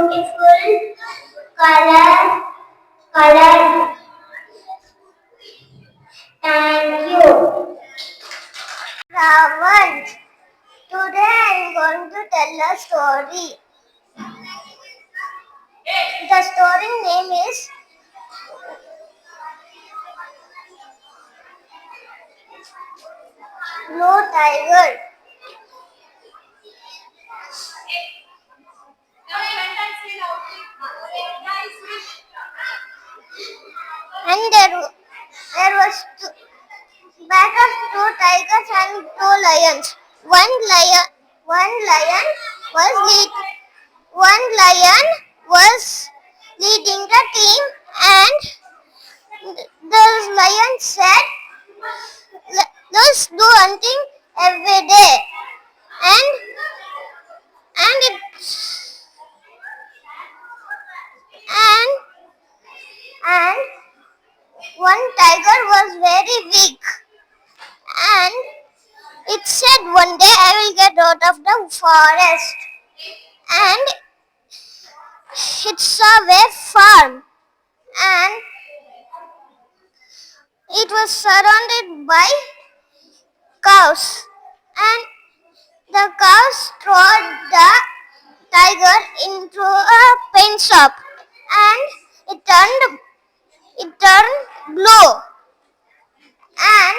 beautiful color. Thank you. Ravan. Today I am going to tell a story. The story name is Blue Tiger. And there was battle of two tigers and two lions. One lion was lead, one lion was leading the team, and the lion said, "Let's do hunting every day." And and it and and one tiger was very weak, and it said, "One day I will get out of the forest." And it saw a farm, and it was surrounded by cows, and the cows threw the tiger into a paint shop, and it turned blue, and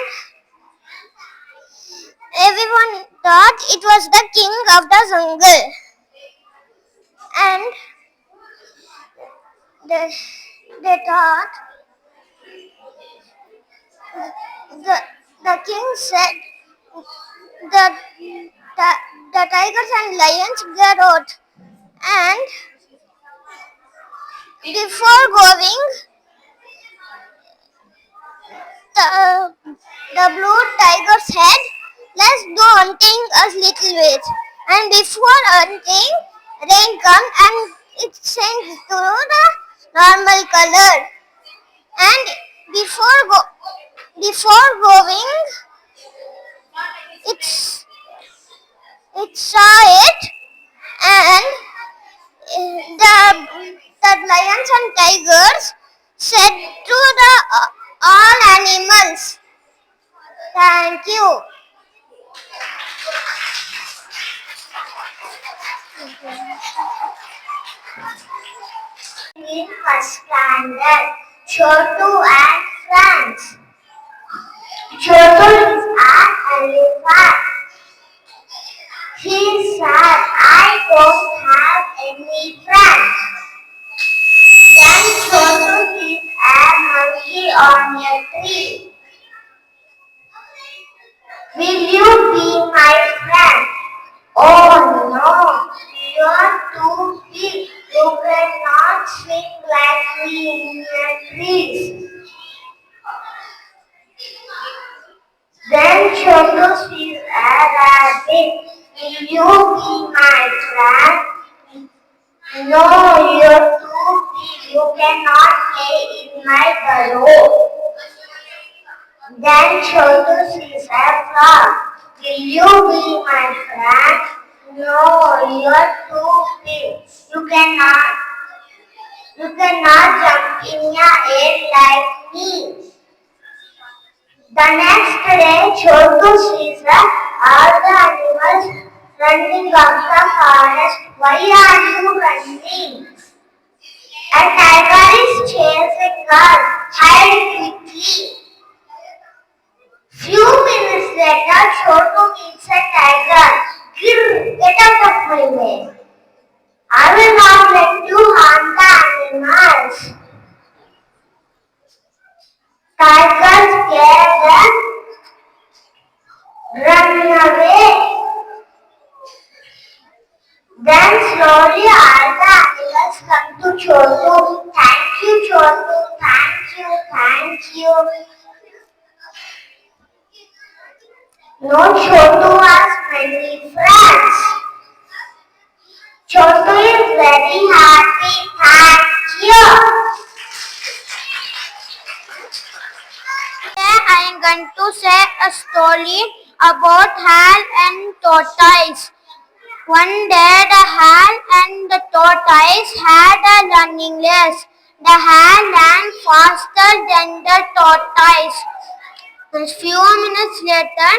everyone thought it was the king of the jungle. And they thought the, the king said that the tigers and lions get out. And before going, the, the blue tiger said, "Let's do hunting a little bit." And before hunting, rain comes and it changed to the normal color. And before going, it's it saw it, and the lions and tigers said to the all animals, "Thank you." In first standard, Chotu and friends. Chotu is an elephant. He said, "I don't have any friends." Then Chotu sees a monkey on a tree. "Will you be my friend?" "Oh no, you're too big. You cannot swing like me in the trees." Then Chotu sees a rabbit. "Will you be my friend?" "No, you're too big. You cannot play in my burrow." Then Chotu sees a frog. "Will you be my friend?" "No, you're too big. You cannot jump in the air like me." The next day, Chotu sees all the animals running up the forest. "Why are you running?" "A tiger is chasing us. Hide quickly." Few minutes later, Chotu meets a tiger. "Grr, get out of my way. I will not let you harm the animals." Tiger scared and run away. Then slowly all the animals come to Chotu. "Thank you, Chotu. Thank you, thank you." No, Chotu has many friends. Chotu is very happy. Thank you. Today I am going to say a story about hare and tortoise. One day the hare and the tortoise had a running race. The hare ran faster than the tortoise. A few minutes later,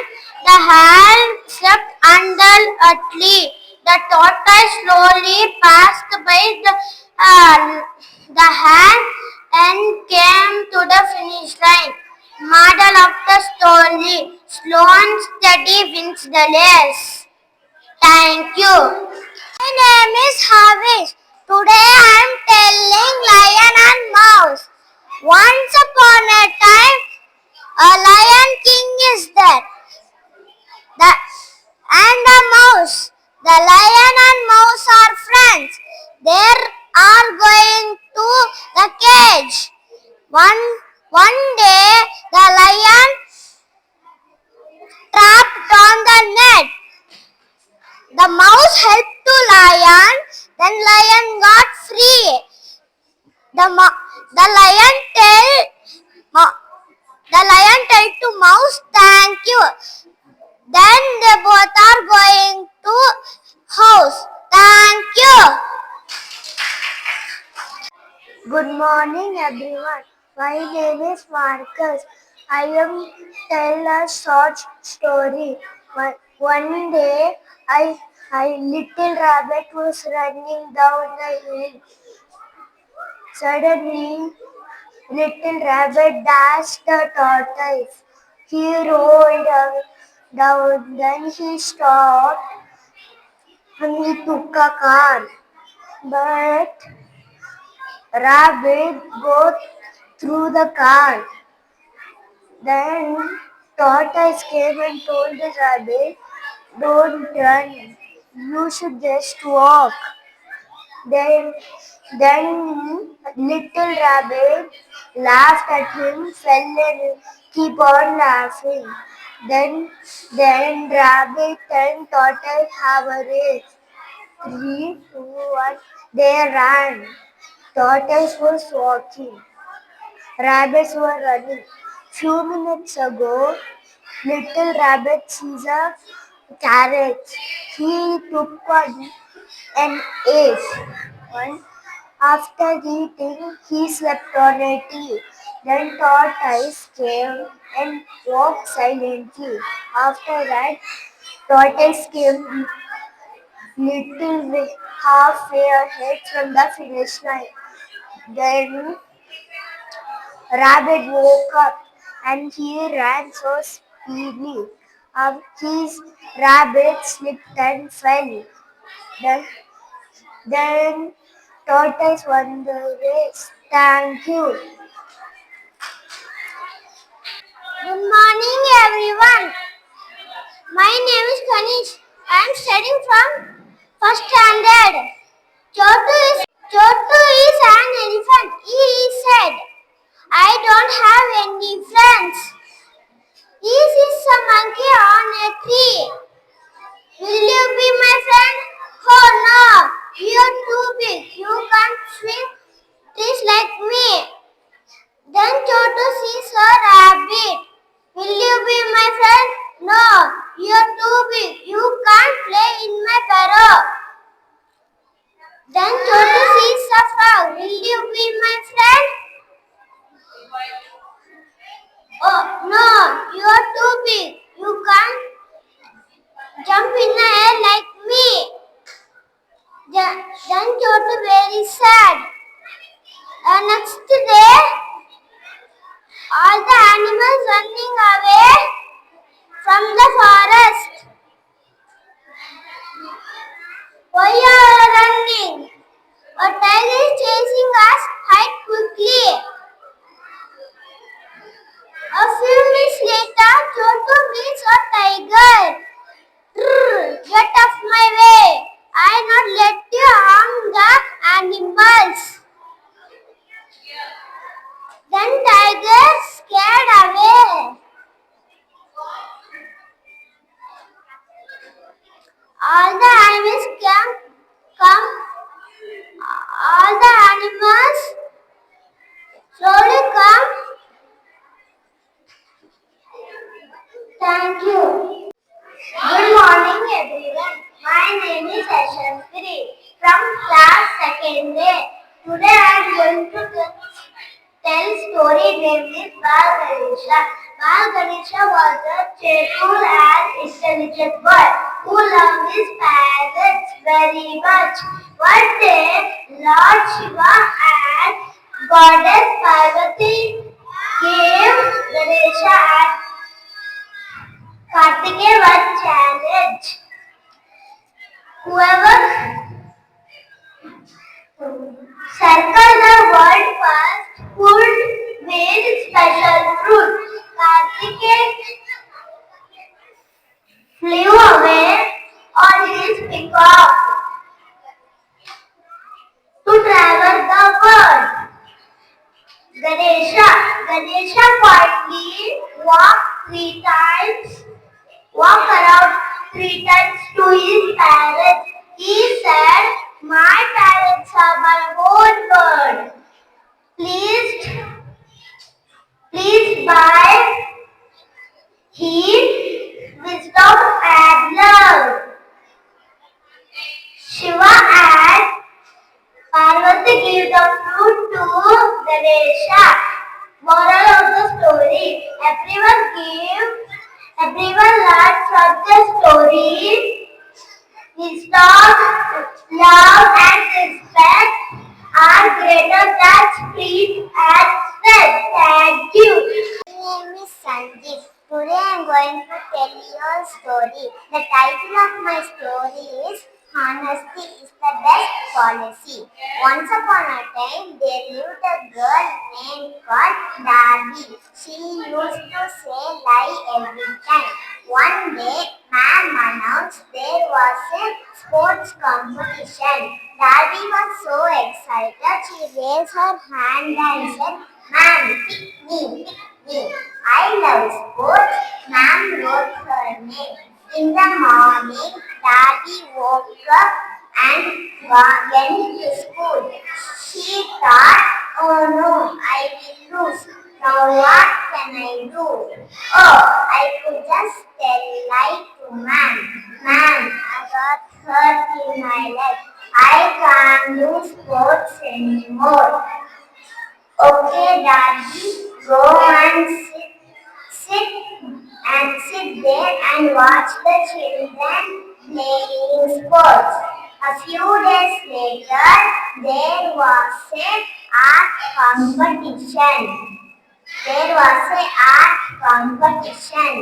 the hare slept under a tree. The tortoise slowly passed by the hare and came to the finish line. Model of the story: slow and steady wins the race. Thank you. My name is Havish. Today I am telling Lion and Mouse. Once upon a time, a lion king is there. The, and a mouse. The lion and mouse are friends. They are going to the cage. One day, the lion trapped on the net. The mouse helped to lion. Then lion got free. The lion tell to mouse, "Thank you." Then they both are going to house. Thank you. Good morning everyone. My name is Marcus. I am tell a short story. One day I little rabbit was running down the hill. Suddenly little rabbit dashed the tortoise. He rolled down, then he stopped and he took a car. But rabbit got through the car. Then tortoise came and told the rabbit, "Don't run. You should just walk." Then, then little rabbit laughed at him, fell and keep on laughing. Then rabbit and tortoise have a race. 3, 2, 1. They ran. Tortoise was walking. Rabbits were running. Few minutes ago, little rabbit sees a carrot. He took one and ate one. After eating, he slept on a tree. Then tortoise came and walked silently. After that, tortoise came little way, halfway ahead from the finish line. Then rabbit woke up and he ran so speedily. His rabbit slipped and fell. Then, then tortoise won the race. Thank you. Good morning, everyone. My name is Kanish. I am studying from first standard. Chotu is an elephant. He said, "I don't have any friends." He sees a monkey on a tree. "Will you be my friend?" "Oh no, you're too big. You can't swing trees like me." Then Chotu sees a rabbit. "Will you be my friend?" "No, you're too big. You can't play in my burrow." Then Chotu sees a frog. "Will you be my friend?" "Oh no, you're too big. You can't jump in the air like me." Then Chotu very sad. Next day, all the animals running away from the forest. "Why are you running? A tiger is chasing us. Hide quickly." A few minutes later, Chotu meets a tiger. "Get off my way. I not let you harm the animals." Then tiger scared away. All the animals come. All the animals slowly come. Thank you. Good morning, everyone. My name is Today I am going to tell story name is Bal Ganesha. Bal Ganesha was a cheerful and intelligent boy who loved his parents very much. One day, Lord Shiva and Goddess Parvati gave Ganesha and Kartikeya one challenge. Whoever circle the word first would win special fruit. Kartikeya flew away on his peacock to travel the world. Ganesha quietly walked around 3 times to his parents. He said, "My parents are my whole world. Please, please buy heed, wisdom and love." Shiva and Parvati gave the fruit to Ganesha. Moral of the story: everyone learned from the story. Wisdom, love, and respect are greater than speed and strength. Thank you. My name is Sanjeev. Today I am going to tell you a story. The title of my story is Honesty is the Best Policy. Once upon a time, there lived a girl named called Darby. She used to say lie every time. One day, ma'am announced there was a sports competition. Darby was so excited, she raised her hand and said, "Ma'am, pick me, pick me. I love sports." Ma'am wrote her name. In the morning, Daddy woke up and went to school. She thought, "Oh no, I will lose. Now what can I do? Oh, I could just tell lie to ma'am. Ma'am, I got hurt in my leg. I can't do sports anymore." "Okay, Daddy, go and sit there and watch the children playing sports." A few days later, there was a art competition. There was a art competition.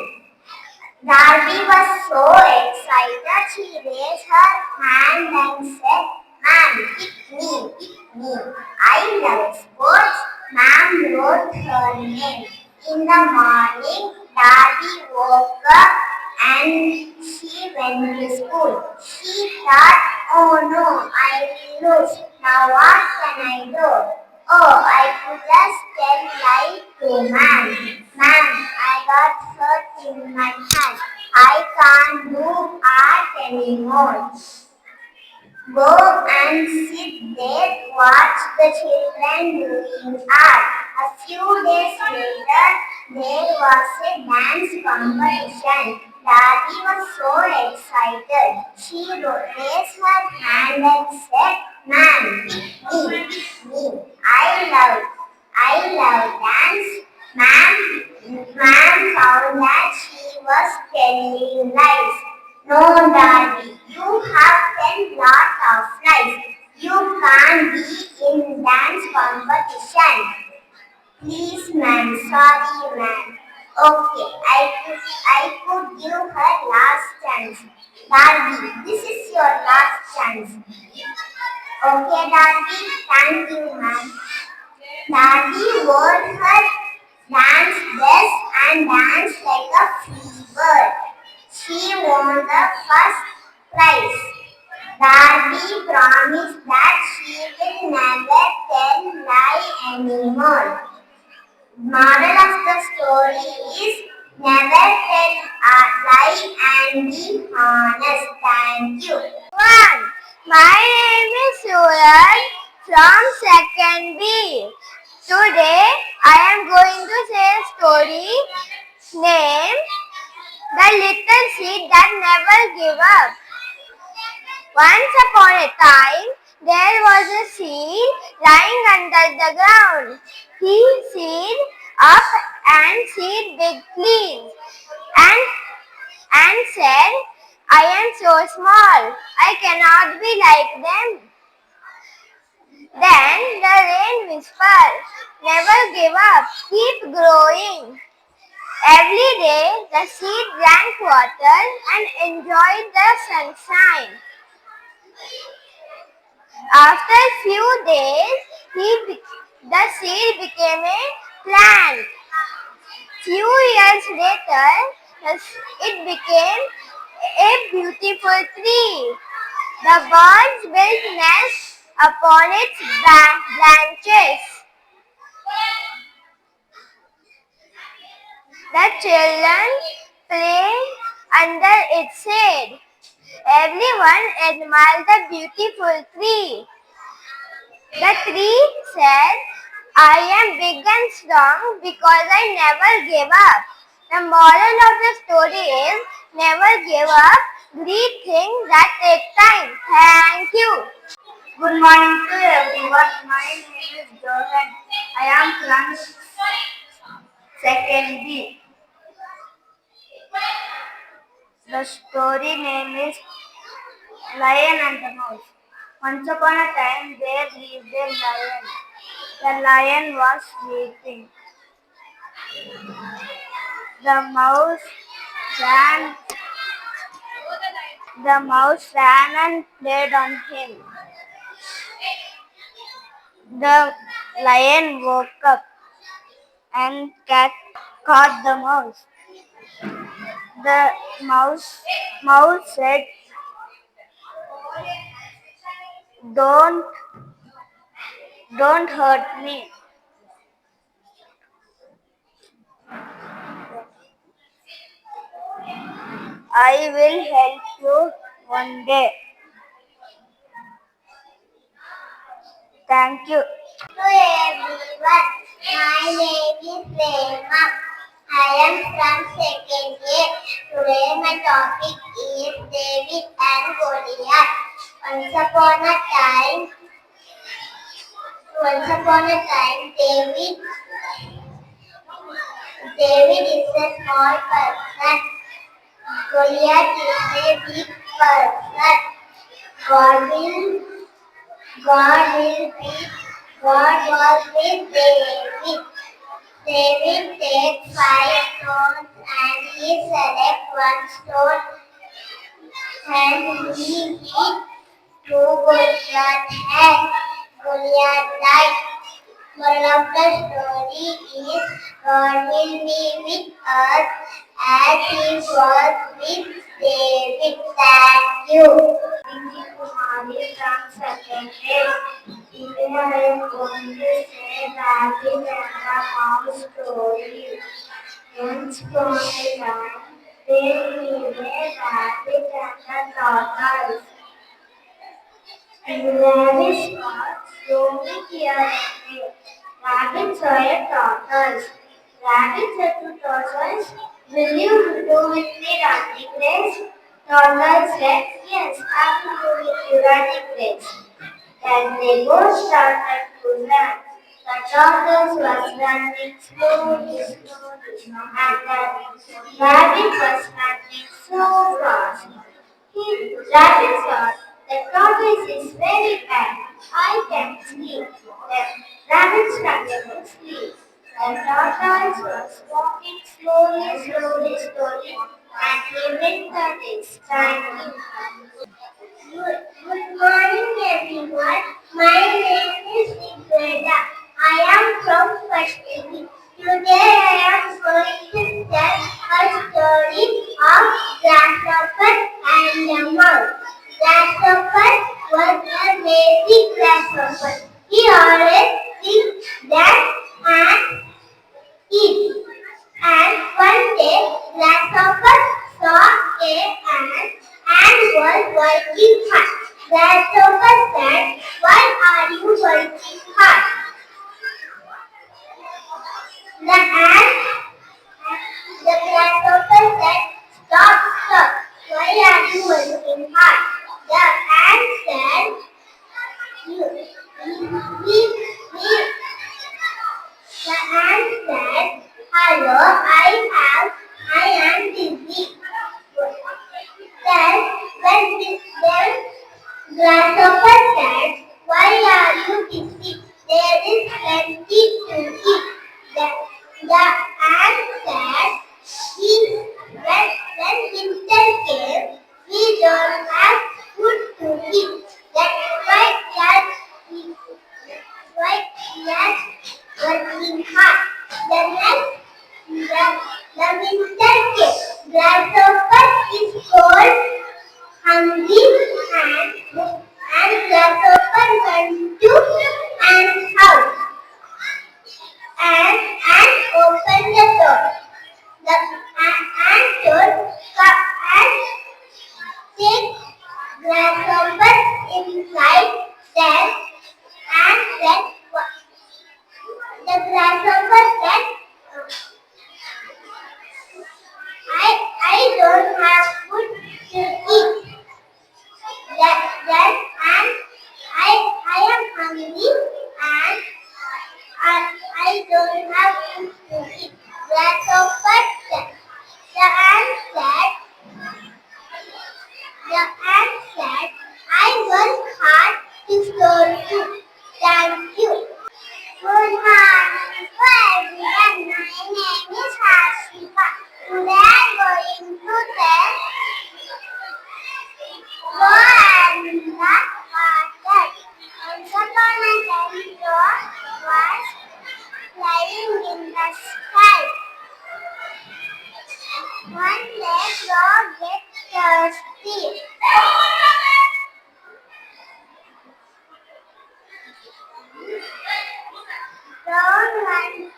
Darby was so excited, she raised her hand and said, "Ma'am, pick me, pick me. I love sports." Ma'am wrote her name. In the morning, Darby woke up and she went to school. She thought, "Oh no, I will lose. Now what can I do? Oh, I could just tell lie to ma'am. Ma'am, I got hurt in my hand. I can't do art anymore." Go and sit there, watch the children doing art. A few days later, there was a dance competition. Daddy was so excited. She raised her hand and said, "Ma'am, pick me. I love dance." Ma'am found that she was telling lies. "No, Daddy, you have 10 lot of lies. You can't be in dance competition." "Please, ma'am, sorry, ma'am." "Okay, I could give her last chance." "Daddy, this is your last chance." "Okay, Daddy, thank you, ma'am." Daddy wore her dance dress and danced like a free bird. She won the first prize. Darby promised that she will never tell lie anymore. Moral of the story is never tell a lie and be honest. Thank you. 1. My name is Suraj from 2nd B. Today I am going to say a story named The Little Seed That Never Gave Up. Once upon a time, There was a seal lying under the ground. He seed up and seed big clean and said, I am so small, I cannot be like them. Then the rain whispered, never give up, keep growing. Every day the seed drank water and enjoyed the sunshine. After a few days, the seed became a plant. Few years later, it became a beautiful tree. The birds built nests upon its branches. The children played under its shade. Everyone admired the beautiful tree. The tree said, I am big and strong because I never gave up. The moral of the story is never give up. Great things that take time. Thank you. Good morning to everyone. My name is Johan. I am from second B. The story name is Lion and the Mouse. Once upon a time there lived a lion. The lion was sleeping. The mouse ran and played on him. The lion woke up and caught the mouse. The mouse said, Don't don't hurt me. I will help you one day. Thank you. Hello everyone, my name is Rema. I am from second year. Today my topic is David and Goliath. Once upon a time, David is a small person. Goliath is a big person. God will God will be God was with David. David takes 5 stones and he selects one stone and he hit two Goliath's head. Goliath died. Moral of the story is God will be with us as he was with David. Thank you. Kumari from second grade. Today I am going to say Rabbit and the Mouse story. Once upon a time, there lived a rabbit and a tortoise. Rabbits got roaming here and there. Rabbit saw a tortoise. Rabbit said to tortoise, will you do with me running race? Tortoise said, yes, I will do with you running race. Then they both started to run. The tortoise was running slowly, and the rabbit was running so fast. Rabbit thought, the tortoise is very bad. I can sleep. The rabbit started to sleep. The tortoise was walking slowly, and he went the next time. Good morning, everyone. My name is Nigreda. I am from Pashmini. Today I am going to tell a story of grasshopper and the mouse. Grasshopper was a lazy grasshopper. He always thinks that and eat. And one day, Grasshopper saw a ant and was working hard. Grasshopper said, why are you working hard? The grasshopper said, stop. Why are you working hard? The ant said, don't have food to eat. That's why that's working hard. The next, the winter came. Grasshopper is cold, hungry, and grasshopper went to ant's house and opened the door. The ant told, "Come and take grasshopper inside." Then ant said, the grasshopper said, I don't have food to eat. Then and I am hungry and I don't have food to eat. Grasshopper said. The ant said, I work hard to store food. Thank you. Good morning to everyone. My name is Hashika. Today I am going to tell Go and the Water. Once upon a time, Joe was flying in the sky. One day, Joe gets thirsty. Down went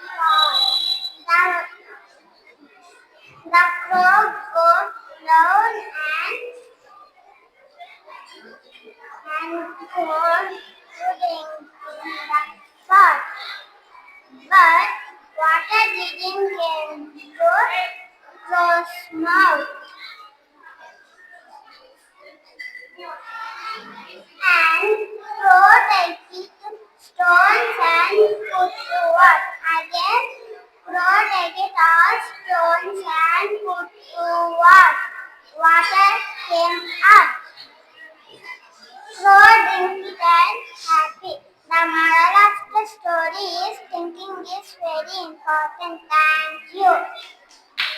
down. The crow goes down and goes pudding in the pot. But water didn't get to Crow's mouth. And Crow takes stones and put to what? Again, Crow takes all stones and put to what? Water came up. Crow drinks it and happy. The moral of the story is thinking is very important. Thank you.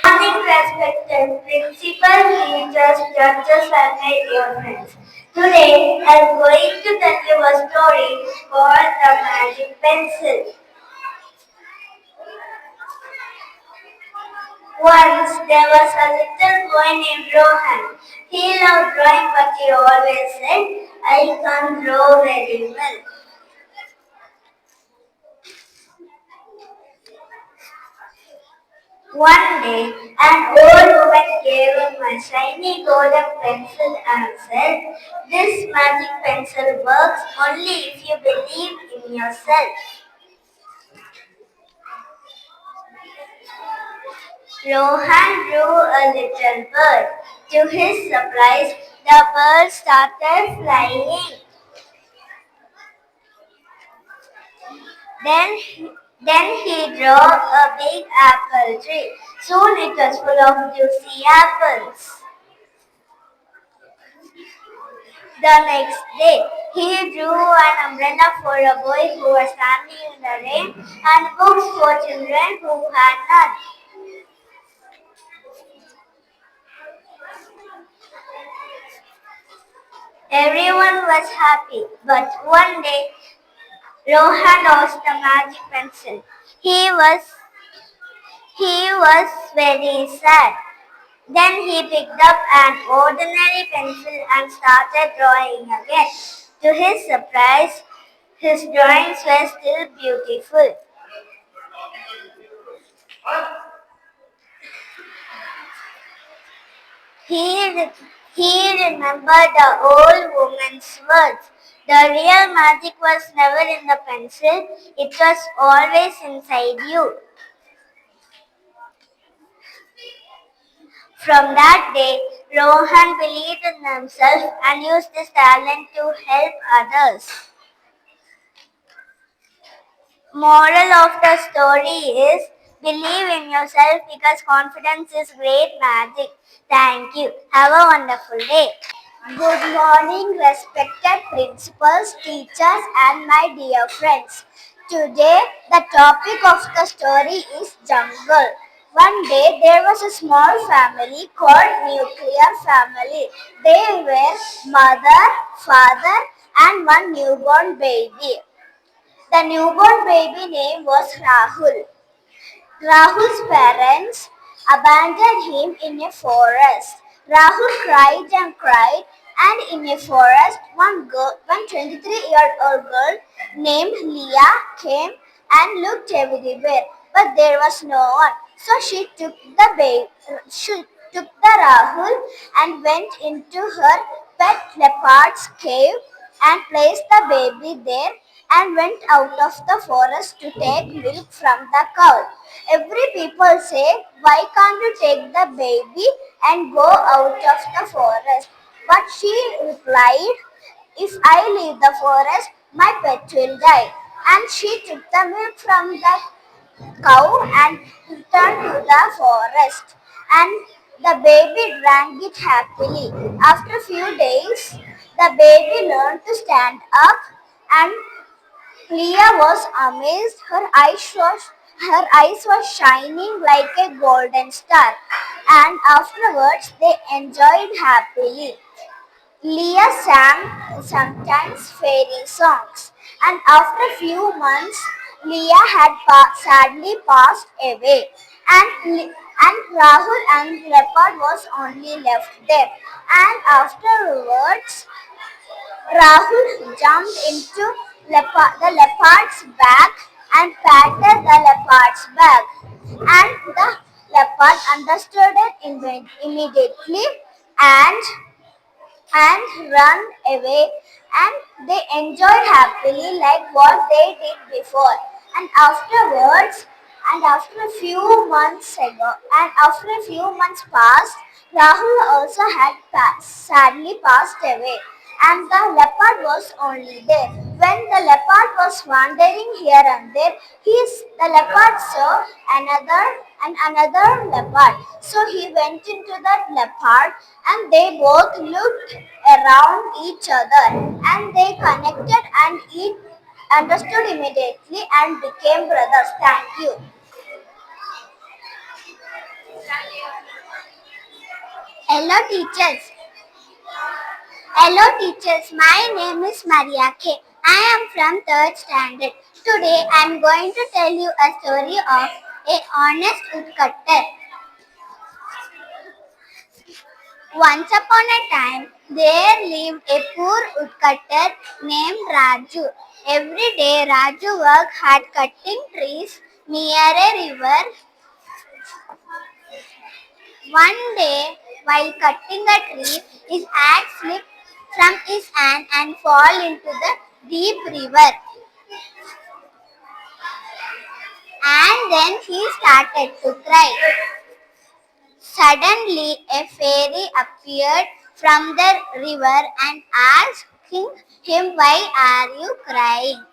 Morning, respected principal, teachers, judges, and my dear friends. Today, I am going to tell you a story called The Magic Pencil. Once there was a little boy named Rohan. He loved drawing, but he always said, I can't draw very well. One day, an old woman gave him a shiny golden pencil and said, this magic pencil works only if you believe in yourself. Rohan drew a little bird. To his surprise, the bird started flying. Then, then he drew a big apple tree. Soon it was full of juicy apples. The next day, he drew an umbrella for a boy who was standing in the rain and books for children who had none. Everyone was happy, but one day Rohan lost the magic pencil. He was very sad. Then he picked up an ordinary pencil and started drawing again. To his surprise, his drawings were still beautiful. He, he remembered the old woman's words. The real magic was never in the pencil, it was always inside you. From that day, Rohan believed in himself and used his talent to help others. Moral of the story is believe in yourself because confidence is great magic. Thank you. Have a wonderful day. Good morning, respected principals, teachers, and my dear friends. Today, the topic of the story is jungle. One day there was a small family called nuclear family. They were mother, father and one newborn baby. The newborn baby name was Rahul. Rahul's parents abandoned him in a forest. Rahul cried and cried, and in a forest, one 23-year-old girl named Leah came and looked everywhere, but there was no one. So she took the Rahul and went into her pet leopard's cave and placed the baby there and went out of the forest to take milk from the cow. Every people say, why can't you take the baby and go out of the forest? But she replied, if I leave the forest, my pet will die. And she took the milk from the cow and returned to the forest. And the baby drank it happily. After a few days, the baby learned to stand up and Leah was amazed. Her eyes were shining like a golden star. And afterwards they enjoyed happily. Leah sang sometimes fairy songs, and after a few months, Leah had sadly passed away, and Rahul and Leopard was only left there. And afterwards, Rahul jumped into the leopard's back and patted the leopard's back, and the leopard understood it immediately and run away, and they enjoyed happily like what they did before. And afterwards, and after a few months ago, and after a few months passed, Rahul also had sadly passed away, and the leopard was only there. When the leopard was wandering here and there, the leopard saw another leopard. So he went into that leopard, and they both looked around each other, and they connected and each understood immediately and became brothers. Thank you. Hello teachers. Hello teachers. My name is Maria K. I am from 3rd standard. Today I am going to tell you a story of a honest woodcutter. Once upon a time, there lived a poor woodcutter named Raju. Every day, Raju worked hard cutting trees near a river. One day, while cutting a tree, his axe slipped from his hand and fell into the deep river. And then he started to cry. Suddenly, a fairy appeared from the river and asking him, why are you crying?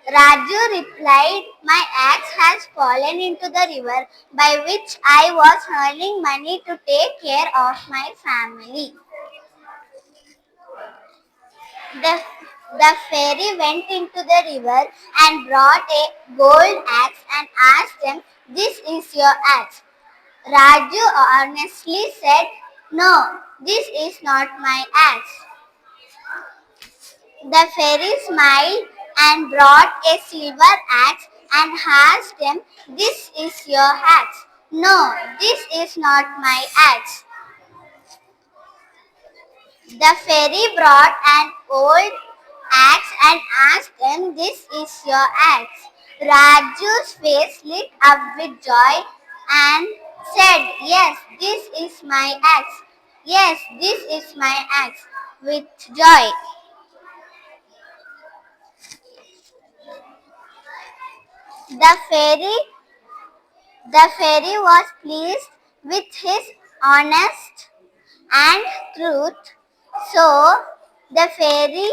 Raju replied, my axe has fallen into the river by which I was earning money to take care of my family. The, the fairy went into the river and brought a gold axe and asked him, this is your axe. Raju honestly said, no, this is not my axe. The fairy smiled and brought a silver axe and asked him, this is your axe. No, this is not my axe. The fairy brought an old axe and asked him, this is your axe. Raju's face lit up with joy and said, yes, this is my axe. Yes, this is my axe. With joy. The fairy, the fairy was pleased with his honesty and truth. So the fairy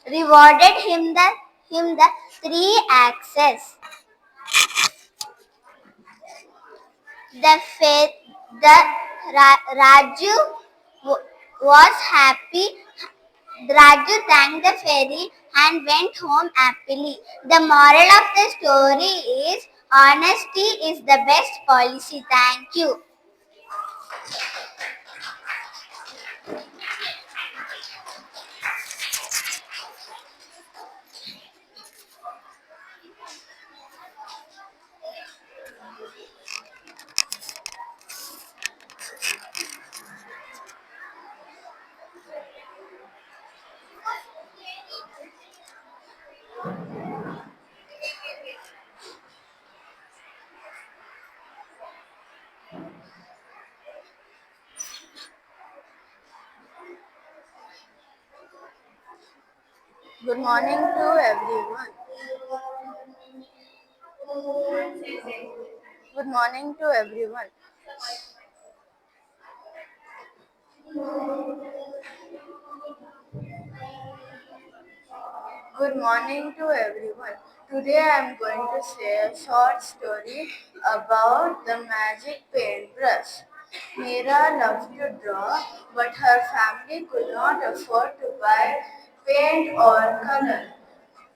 rewarded him the 3 axes. The fa- the Raju was happy. Raju thanked the fairy and went home happily. The moral of the story is Honesty is the best policy. Thank you. Good morning to everyone. Good morning to everyone. Good morning to everyone. Today I am going to say a short story about the magic paintbrush. Meera loves to draw, but her family could not afford to buy paint or color.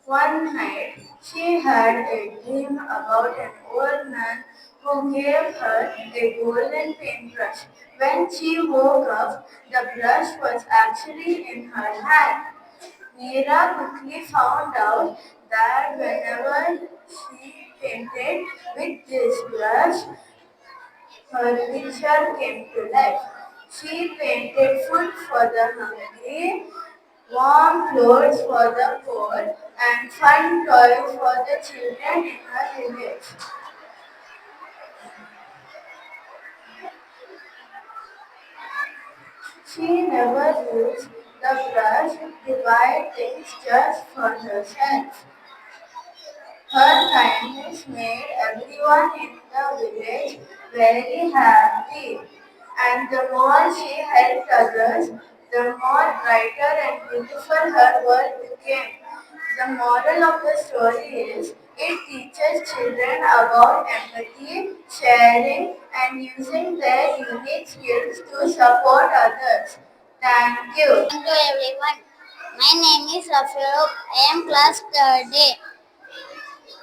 One night, she had a dream about an old man who gave her a golden paintbrush. When she woke up, the brush was actually in her hand. Meera quickly found out that whenever she painted with this brush, her picture came to life. She painted food for the hungry, warm clothes for the poor, and fun toys for the children in her village. She never used the brush to buy things just for herself. Her kindness made everyone in the village very happy, and the more she helped others, the more brighter and beautiful her world became. The moral of the story is it teaches children about empathy, sharing, and using their unique skills to support others. Thank you. Thank you everyone. My name is Rafael. I am class 3rd day.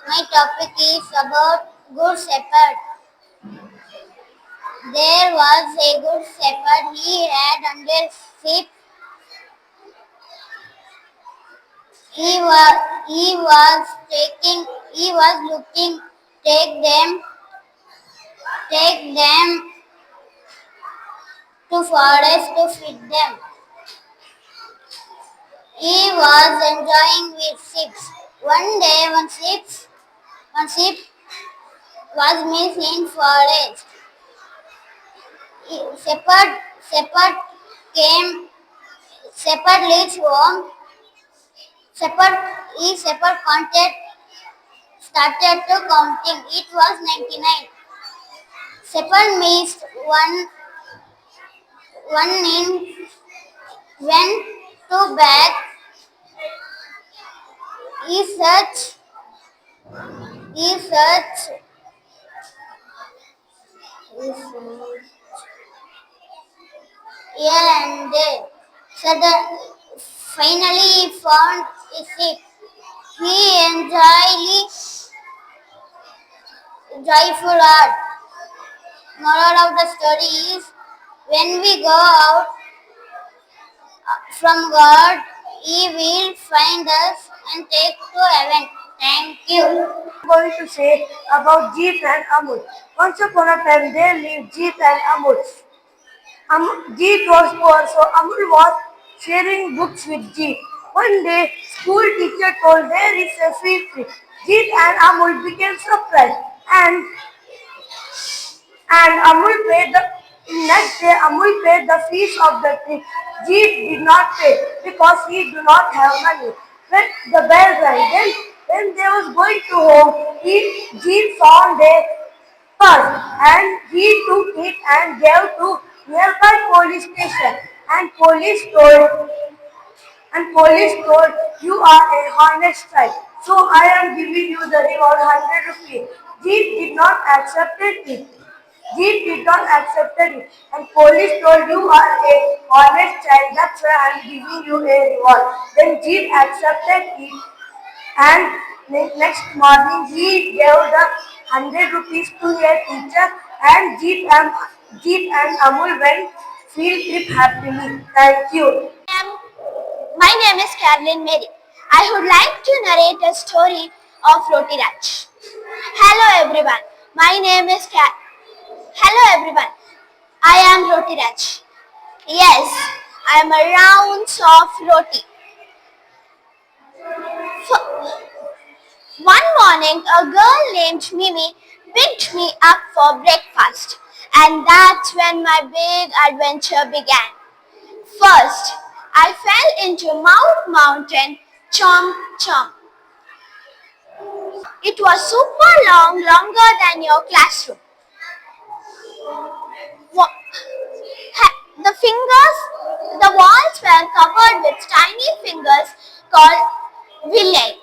My topic is about Good Shepherd. There was a good shepherd. He had 100 sheep. He was looking take them take them to forest to feed them. He was enjoying with sheep. One day one sheep was missing in forest. Shepherd came shepherd reached home. Shepherd counted started to counting. It was 99. Shepherd missed one in went to back. He searched he searched he searched here and there. Finally he found a sheep. He enjoyed joyful art. Moral of the story is when we go out from God, He will find us and take to heaven. Thank you. I'm going to say about Jeet and Amul. Once upon a time, there lived Jeet and Amul. Jeet was poor, so Amul was sharing books with Jeet. One day, school teacher told there is a free trip. Jeet and Amul became surprised and Amul paid the next day Amul paid the fees of the trip. Jeet did not pay because he do not have money. When the bell rang, then when they was going to home, Jeet found a purse and he took it and gave to nearby police station. And police told you are a honest child. So I am giving you the reward 100 rupees. Jeet did not accept it. Jeet did not accept it. And police told you are a honest child. That's why I am giving you a reward. Then Jeet accepted it and next morning he gave the 100 rupees to a teacher, and Jeet and Amul went field trip happily. Thank you. My name is Carolyn Mary. I would like to narrate a story of Roti Raj. Hello everyone. My name is Hello everyone. I am Roti Raj. Yes, I am a round soft roti. One morning, a girl named Mimi picked me up for breakfast, and that's when my big adventure began. First, I fell into Mount Mountain, chomp chomp. It was super long, longer than your classroom. The walls were covered with tiny fingers called villi.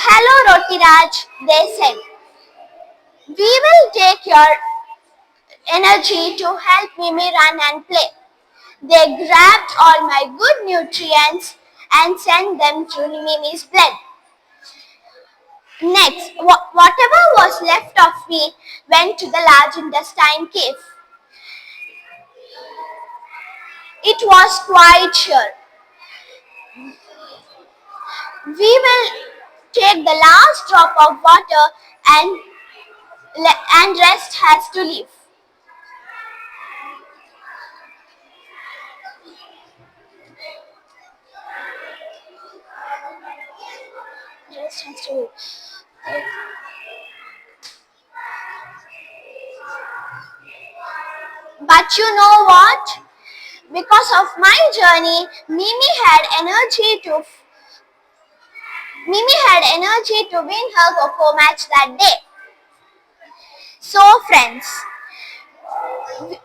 Hello, Rotiraj, they said. We will take your energy to help Mimi run and play. They grabbed all my good nutrients and sent them to Mimi's blood. Next, whatever was left of me went to the large intestine cave. It was quite sure. We will take the last drop of water and, and rest has to leave. Rest has to leave. But you know what? Because of my journey, Mimi had energy to win her Coco match that day. So friends,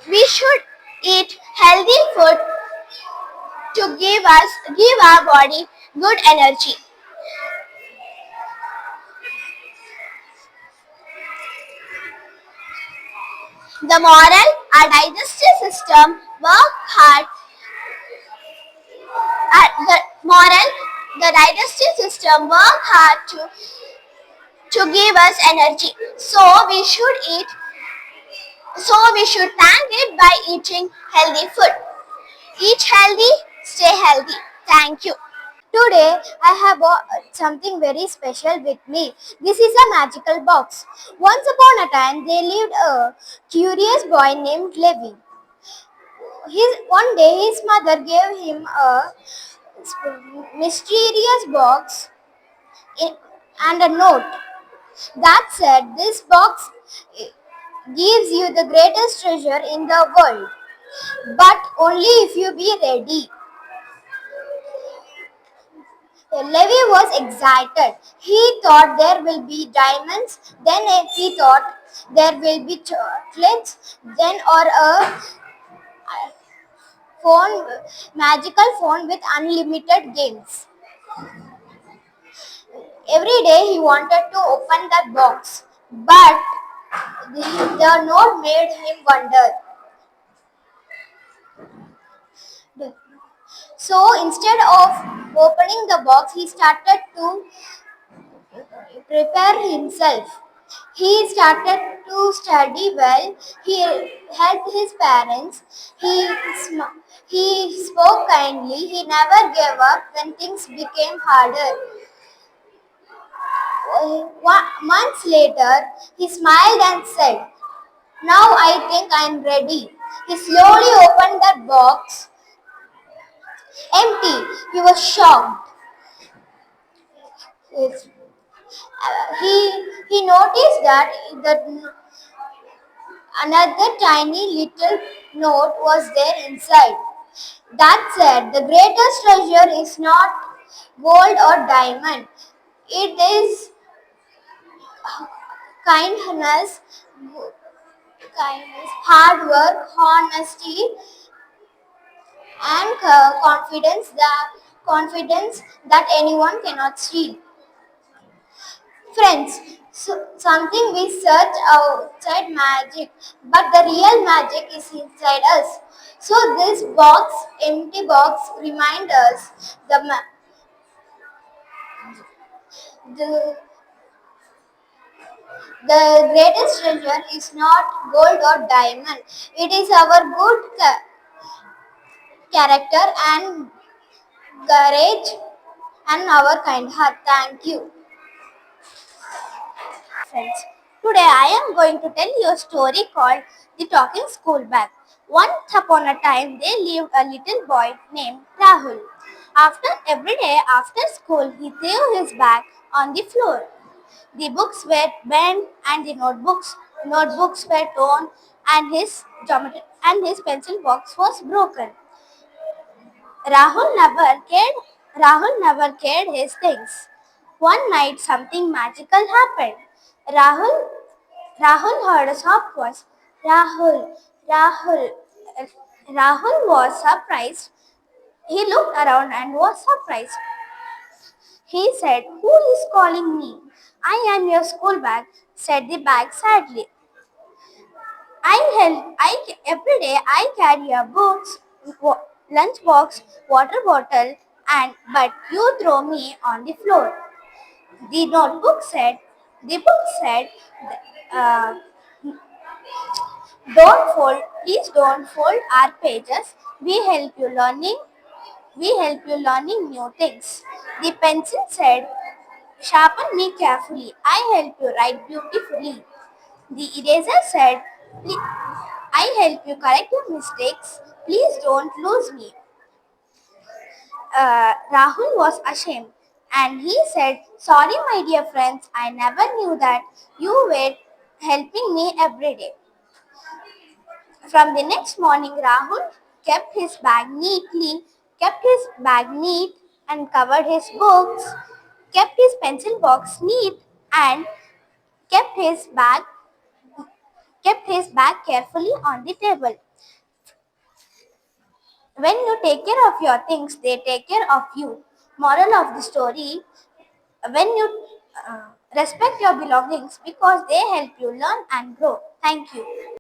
we should eat healthy food to give our body good energy. The moral, our digestive system work hard. The moral, the digestive system work hard to give us energy. So we should thank it by eating healthy food. Eat healthy, stay healthy. Thank you. Today, I have something very special with me. This is a magical box. Once upon a time, there lived a curious boy named Levi. One day, his mother gave him a mysterious box and a note that said, "This box gives you the greatest treasure in the world, but only if you be ready." Levi was excited. He thought there will be diamonds, then he thought there will be chocolates, then or a phone, magical phone with unlimited games. Every day he wanted to open that box, but the note made him wonder. So instead of opening the box, he started to prepare himself. He started to study well. He helped his parents. He spoke kindly. He never gave up when things became harder. Months later, he smiled and said, "Now I think I am ready." He slowly opened that box. Empty. He was shocked. Yes. He noticed that another tiny little note was there inside. That said, the greatest treasure is not gold or diamond. It is kindness, hard work, honesty, and confidence that anyone cannot steal. Friends, something we search outside magic, but the real magic is inside us. So this empty box, reminds us the The greatest treasure is not gold or diamond. It is our good character and courage and our kind heart. Thank you, friends. Today I am going to tell you a story called The Talking School Bag. Once upon a time, there lived a little boy named Rahul. Every day after school, he threw his bag on the floor. The books were bent and the notebooks were torn and his pencil box was broken. Rahul never cared Rahul never cared his things. One night something magical happened. Rahul Rahul heard a soft voice. Rahul Rahul Rahul was surprised. He looked around and was surprised. He said, "Who is calling me?" "I am your school bag," said the bag sadly. Every day I carry your books, lunch box, water bottle, and but you throw me on the floor. The notebook said, the book said, uh, please don't fold our pages. We help you learning new things. The pencil said, sharpen me carefully. I help you write beautifully. The eraser said, I help you correct your mistakes. Please don't lose me. Rahul was ashamed and he said, sorry, my dear friends, I never knew that you were helping me every day. From the next morning, Rahul kept his bag neat and covered his books, kept his pencil box neat and kept his bag kept his bag carefully on the table. When you take care of your things, they take care of you. Moral of the story, when you respect your belongings because they help you learn and grow. Thank you.